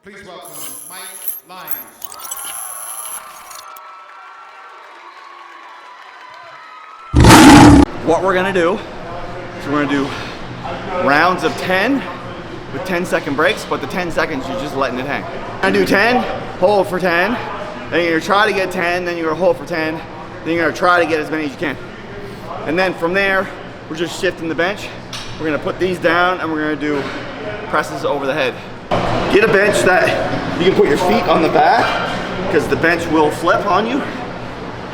Please welcome Mike Lyons. What we're gonna do is we're gonna do rounds of 10 with 10-second breaks, but the 10 seconds you're just letting it hang. You're gonna do 10, hold for 10, then you're gonna try to get 10, then you're gonna hold for 10, then you're gonna try to get as many as you can. And then from there, we're just shifting the bench. We're gonna put these down and we're gonna do presses over the head. Get a bench that you can put your feet on the back because the bench will flip on you.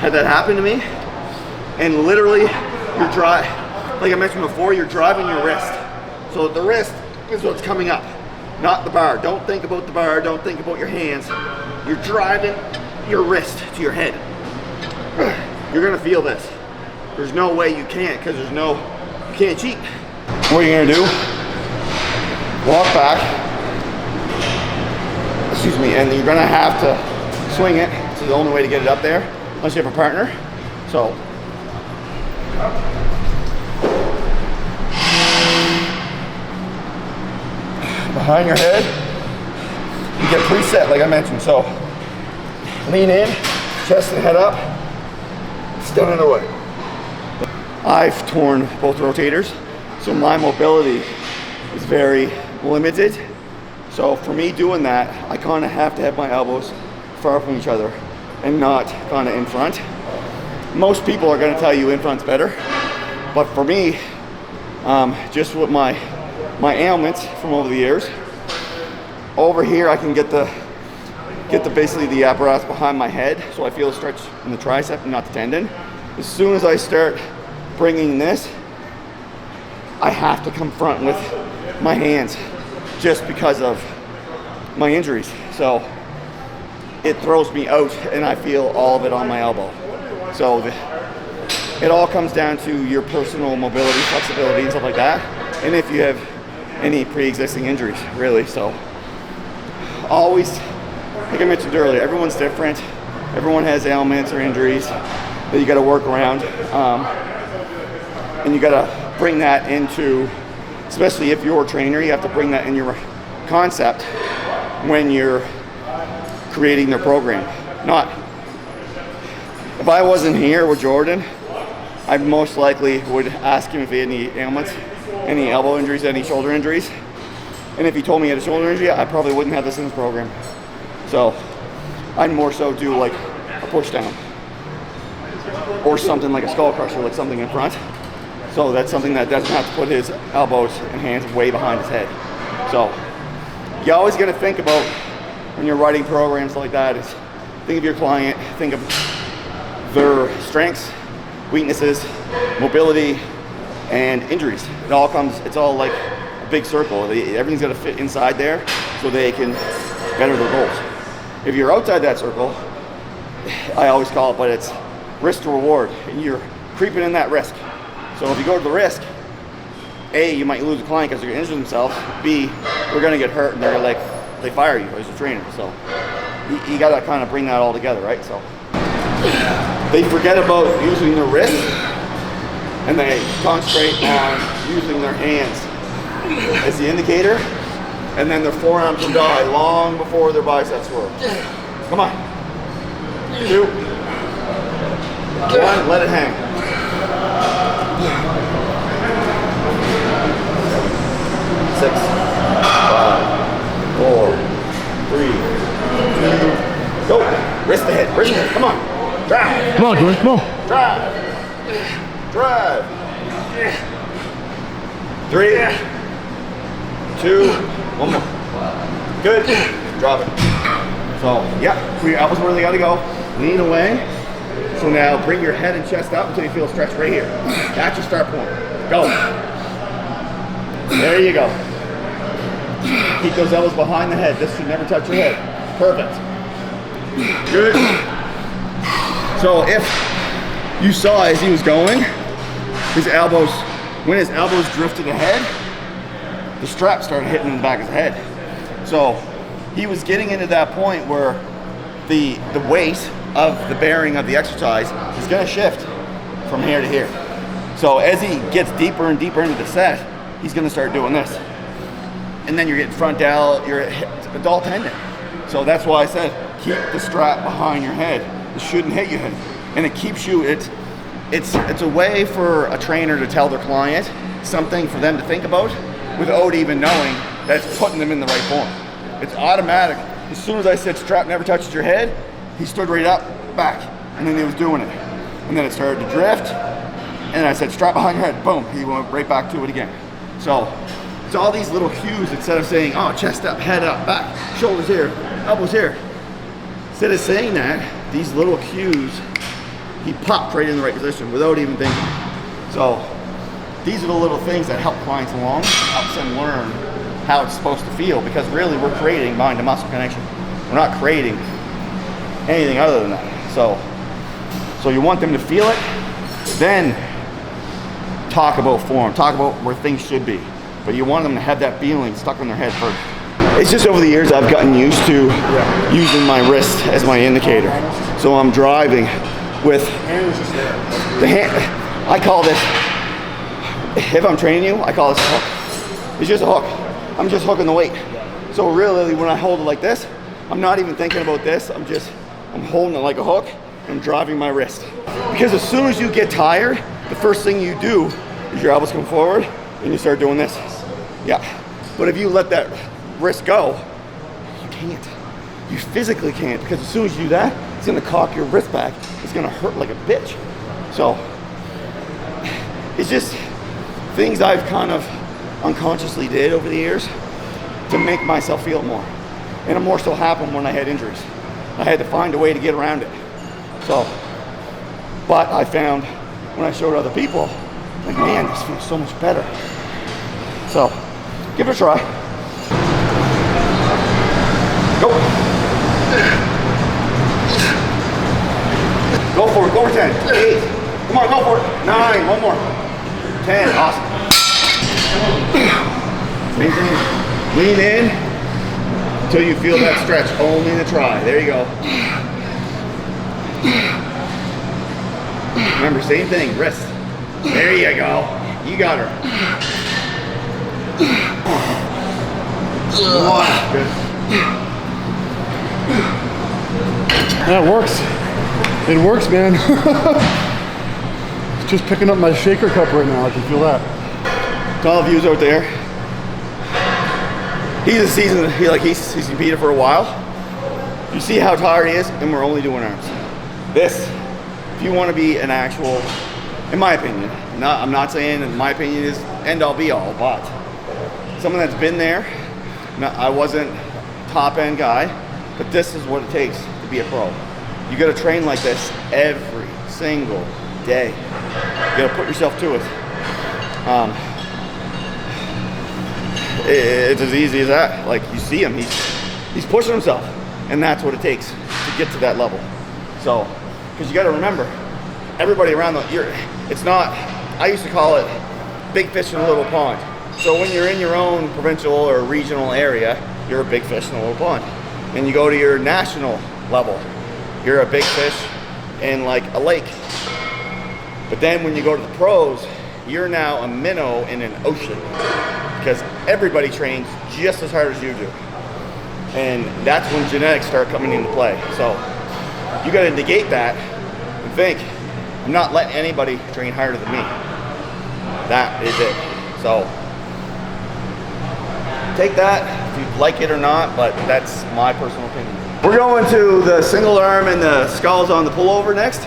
Had that happen to me. And literally, you're like I mentioned before, you're driving your wrist. So the wrist is what's coming up, not the bar. Don't think about the bar, don't think about your hands. You're driving your wrist to your head. You're gonna feel this. There's no way you can't, because you can't cheat. What you're gonna do, walk back, excuse me, and you're gonna have to swing it. It's the only way to get it up there, unless you have a partner. So, behind your head, you get preset like I mentioned. So, lean in, chest and head up, still in the way. I've torn both rotators, so my mobility is very limited. So for me doing that, I kind of have to have my elbows far from each other and not kind of in front. Most people are going to tell you in front's better, but for me, just with my ailments from over the years, over here I can get the basically the apparatus behind my head, so I feel a stretch in the tricep and not the tendon. As soon as I start bringing this, I have to come front with my hands just because of my injuries. So it throws me out and I feel all of it on my elbow. So it all comes down to your personal mobility, flexibility and stuff like that. And if you have any pre-existing injuries, really. So always, like I mentioned earlier, everyone's different. Everyone has ailments or injuries that you gotta work around. And you gotta bring that into, especially if you're a trainer, you have to bring that in your concept when you're creating their program. Not, if I wasn't here with Jordan, I most likely would ask him if he had any ailments, any elbow injuries, any shoulder injuries. And if he told me he had a shoulder injury, I probably wouldn't have this in his program. So I'd more so do like a push down or something like a skull crusher, like something in front. So that's something that doesn't have to put his elbows and hands way behind his head. So you always got to think about when you're writing programs like that is think of your client, think of their strengths, weaknesses, mobility, and injuries. It's all like a big circle. Everything's got to fit inside there so they can better their goals. If you're outside that circle, I always call it, but it's risk to reward, and you're creeping in that risk. So if you go to the risk, A, you might lose a client because they're going to injure themselves. B, they're going to get hurt and they fire you as a trainer. So you got to kind of bring that all together, right? So they forget about using their wrist and they concentrate on using their hands as the indicator, and then their forearms will die long before their biceps will. Come on. 2, 1, let it hang. 6, 5, 4, 3, 2, go. Wrist ahead, wrist ahead, come on. Drive. Come on, Jordan, come on. Drive. Drive. 3, 2, 1 more. Good. Drop it. So, yeah, your elbows where they gotta go. Lean away. So now bring your head and chest up until you feel a stretch right here. That's your start point. Go. There you go. Keep those elbows behind the head. This should never touch your head. Perfect. Good. So if you saw as he was going, when his elbows drifted ahead, the strap started hitting in the back of his head. So he was getting into that point where the weight of the bearing of the exercise is going to shift from here to here. So as he gets deeper and deeper into the set, he's going to start doing this. and then you're getting front delt, you're adult tendon. So that's why I said, keep the strap behind your head. It shouldn't hit your head. And it keeps you, it's a way for a trainer to tell their client something for them to think about without even knowing that it's putting them in the right form. It's automatic. As soon as I said strap never touches your head, he stood right up, back, and then he was doing it. And then it started to drift, and I said strap behind your head, boom, he went right back to it again. So it's all these little cues instead of saying, oh, chest up, head up, back, shoulders here, elbows here. Instead of saying that, these little cues, he popped right in the right position without even thinking. So these are the little things that help clients along, helps them learn how it's supposed to feel, because really we're creating mind to muscle connection. We're not creating anything other than that. So you want them to feel it, then talk about form, talk about where things should be. But you want them to have that feeling stuck in their head first. It's just over the years I've gotten used to using my wrist as my indicator. So I'm driving with the hand. I call this, if I'm training you, I call this a hook. It's just a hook. I'm just hooking the weight. So really when I hold it like this, I'm not even thinking about this. I'm holding it like a hook. I'm driving my wrist. Because as soon as you get tired, the first thing you do is your elbows come forward and you start doing this. Yeah. But if you let that wrist go, you can't. You physically can't, because as soon as you do that, it's gonna cock your wrist back. It's gonna hurt like a bitch. So it's just things I've kind of unconsciously did over the years to make myself feel more. And it more so happened when I had injuries. I had to find a way to get around it. So, but I found when I showed other people, like, man, this feels so much better. So, give it a try. Go. Go for it, go for 10, 8. Come on, go for it. 9, one more. 10, awesome. Same thing. Lean in until you feel that stretch, only the try. There you go. Remember, same thing, wrist. There you go. You got her. Good. That works. It works, man. Just picking up my shaker cup right now. I can feel that. To all of yous out there, he's a seasoned, he's competed for a while. You see how tired he is, and we're only doing arms. This, if you want to be an actual, in my opinion, I'm not saying that my opinion is end all be all, but someone that's been there, I wasn't top end guy, but this is what it takes to be a pro. You got to train like this every single day. You got to put yourself to it. It's as easy as that. Like, you see him, he's pushing himself, and that's what it takes to get to that level. So, because you got to remember, everybody around it's not, I used to call it big fish in a little pond. So when you're in your own provincial or regional area, you're a big fish in a little pond. And you go to your national level, you're a big fish in like a lake. But then when you go to the pros, you're now a minnow in an ocean, because everybody trains just as hard as you do. And that's when genetics start coming into play. So you got to negate that and think, I'm not letting anybody train harder than me. That is it. So take that if you like it or not, but that's my personal opinion. We're going to the single arm and the skulls on the pullover next.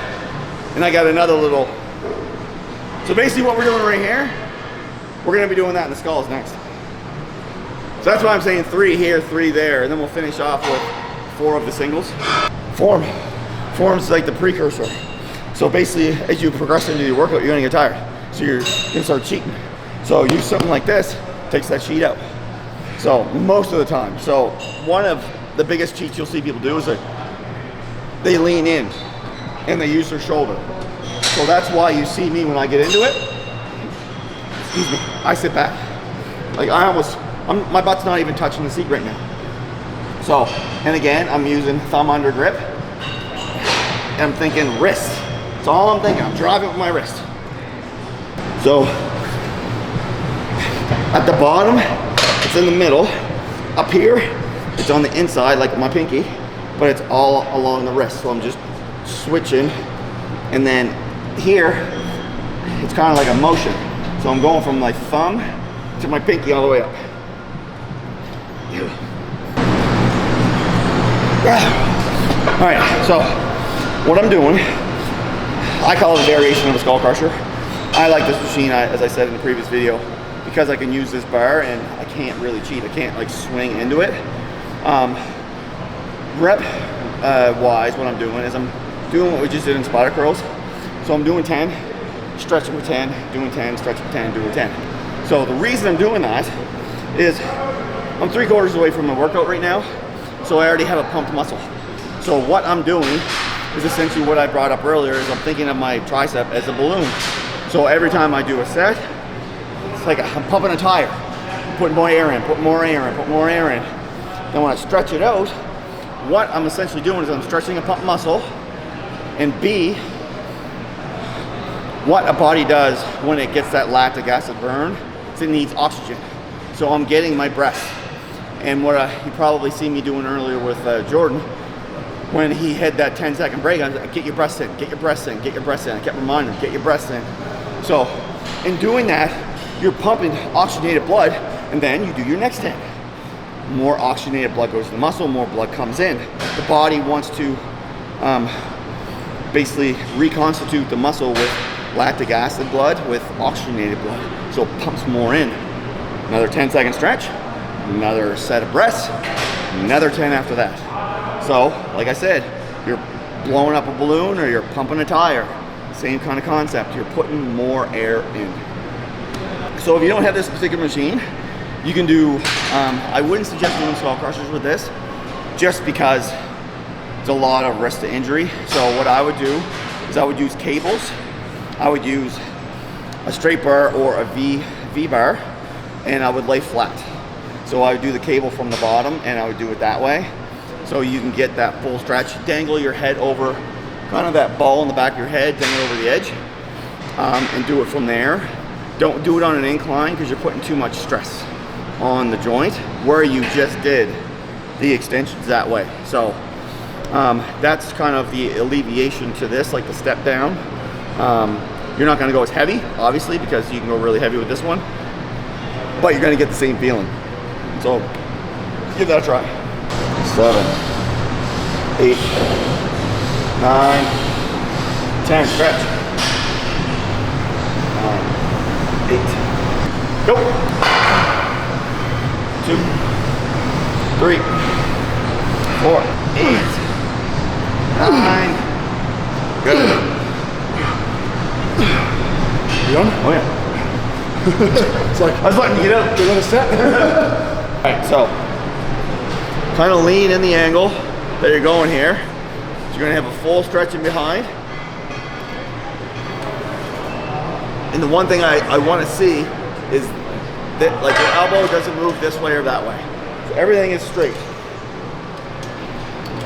And I got another little, so basically what we're doing right here, we're gonna be doing that in the skulls next. So that's why I'm saying 3 here, 3 there, and then we'll finish off with 4 of the singles. Form's like the precursor. So basically, as you progress into your workout, you're gonna get tired. So you're gonna start cheating. So use something like this, takes that cheat out. So most of the time. So one of the biggest cheats you'll see people do is they lean in and they use their shoulder. So that's why you see me when I get into it, excuse me, I sit back. Like my butt's not even touching the seat right now. So, and again, I'm using thumb under grip. And I'm thinking wrist. That's all I'm thinking. I'm driving with my wrist. So, at the bottom, it's it's in the middle. Up here, it's on the inside like my pinky, but it's all along the wrist. So I'm just switching, and then here, it's kind of like a motion. So I'm going from my thumb to my pinky all the way up. All right, so what I'm doing, I call it a variation of a skull crusher. I like this machine, as I said in the previous video, because I can use this bar and I can't really cheat. I can't like swing into it. Rep wise, what I'm doing is I'm doing what we just did in spider curls. So I'm doing 10, stretching for 10, doing 10, stretching for 10, doing 10. So the reason I'm doing that is I'm 3/4 away from my workout right now, so I already have a pumped muscle. So what I'm doing is essentially what I brought up earlier, is I'm thinking of my tricep as a balloon. So every time I do a set, it's like I'm pumping a tire, putting more air in, put more air in, put more air in. Then when I stretch it out, what I'm essentially doing is I'm stretching a pump muscle, and B, what a body does when it gets that lactic acid burn is it needs oxygen. So I'm getting my breath. And what you probably see me doing earlier with Jordan, when he had that 10-second break, I was like, get your breaths in, get your breaths in, get your breaths in. I kept reminding him, get your breaths in. So in doing that, you're pumping oxygenated blood, and then you do your next 10. More oxygenated blood goes to the muscle, more blood comes in. The body wants to basically reconstitute the muscle with lactic acid blood with oxygenated blood. So it pumps more in. Another 10-second stretch, another set of breaths, another 10 after that. So, like I said, you're blowing up a balloon or you're pumping a tire. Same kind of concept. You're putting more air in. So if you don't have this particular machine, you can do, I wouldn't suggest doing skull crushers with this, just because it's a lot of risk to injury. So what I would do is I would use cables. I would use a straight bar or a V bar, and I would lay flat. So I would do the cable from the bottom, and I would do it that way. So you can get that full stretch. Dangle your head over, kind of that ball in the back of your head, dangle over the edge, and do it from there. Don't do it on an incline because you're putting too much stress on the joint where you just did the extensions that way. So that's kind of the alleviation to this, like the step down. You're not going to go as heavy, obviously, because you can go really heavy with this one, but you're going to get the same feeling. So give that a try. 7, 8, 9, 10, stretch. 9, 8, go. 2, 3, 4, 8, 9. Good. You done? Oh yeah. It's like, I was letting you get out. another set. All right, so kind of lean in the angle that you're going here. So you're gonna have a full stretch in behind. And the one thing I want to see is that like your elbow doesn't move this way or that way. So everything is straight.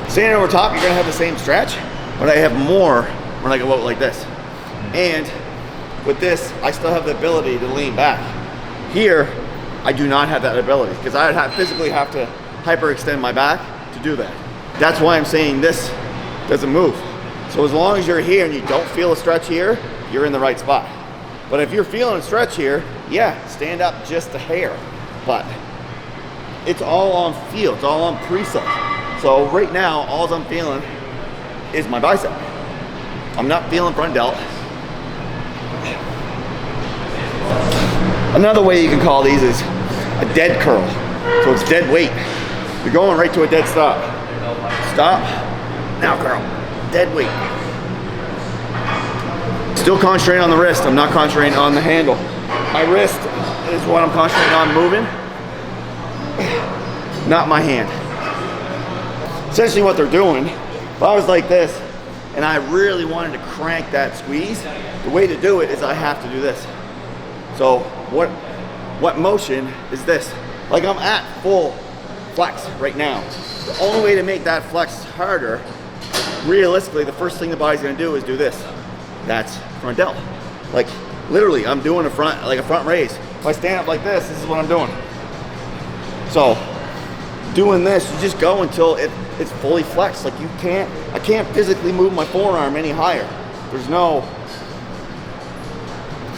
Standing over top, you're gonna have the same stretch, but I have more when I go out like this. And with this, I still have the ability to lean back. Here, I do not have that ability because I would physically have to hyperextend my back to do that. That's why I'm saying this doesn't move. So as long as you're here and you don't feel a stretch here, you're in the right spot. But if you're feeling a stretch here, yeah, stand up just a hair. But it's all on feel, it's all on preset. So right now, all I'm feeling is my bicep. I'm not feeling front delt. Another way you can call these is a dead curl. So it's dead weight. You're going right to a dead stop. Stop, now curl, dead weight. Still concentrating on the wrist, I'm not concentrating on the handle. My wrist is what I'm concentrating on moving, not my hand. Essentially what they're doing, if I was like this and I really wanted to crank that squeeze, the way to do it is I have to do this. So what motion is this? Like I'm at full flex right now. The only way to make that flex harder, realistically, the first thing the body's gonna do is do this. That's front delt. Like literally, I'm doing a front raise. If I stand up like this is what I'm doing. So doing this, you just go until it's fully flexed. Like I can't physically move my forearm any higher. There's no,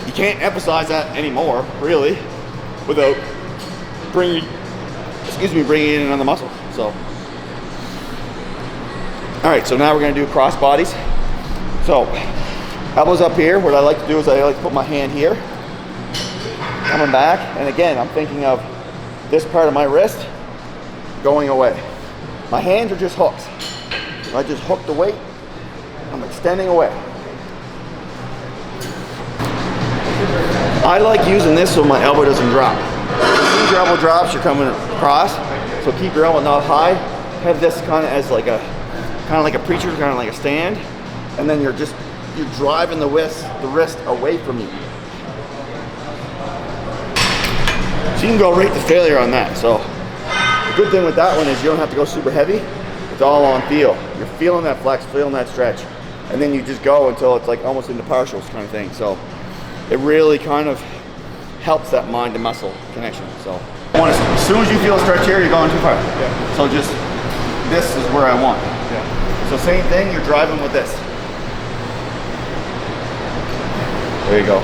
you can't emphasize that anymore, really, without bringing it in another muscle. So, all right, so now we're gonna do cross bodies. So, elbows up here. What I like to do is I like to put my hand here, coming back, and again, I'm thinking of this part of my wrist going away. My hands are just hooks. I just hook the weight, I'm extending away. I like using this so my elbow doesn't drop. As your elbow drops, you're coming across, so keep your elbow not high. Have this kind of as like a, preacher, kind of like a stand, and then you're driving the wrist away from you. So you can go right to failure on that. So the good thing with that one is you don't have to go super heavy. It's all on feel. You're feeling that flex, feeling that stretch, and then you just go until it's like almost into partials kind of thing. So it really kind of helps that mind to muscle connection. So as soon as you feel a stretch here, you're going too far. Yeah. So just, this is where I want. Yeah. So same thing, you're driving with this. There you go.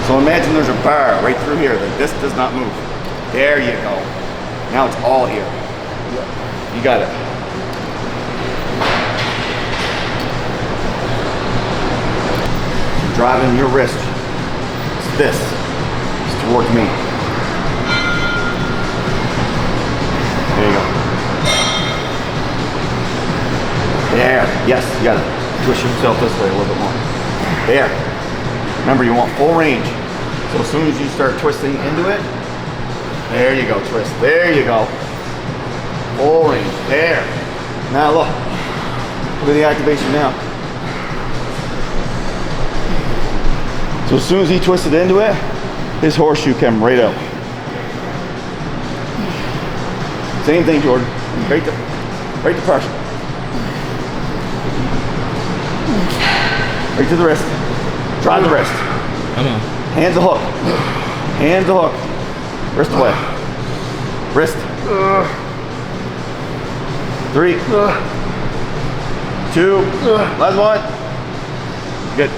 So imagine there's a bar right through here that this does not move. There you go. Now it's all here. You got it. You're driving your wrist. It's this. It's towards me. There you go. There. Yes, you got it. Twist yourself this way a little bit more. There. Remember, you want full range. So as soon as you start twisting into it, there you go, twist. There you go. Full range. There. Now look. Look at the activation now. So as soon as he twisted into it, his horseshoe came right out. Same thing, Jordan. Right to partial. Right to the wrist. Drive the wrist. Hands a hook. Hands a hook. Wrist away. Wrist. 3, 2, last one. Good.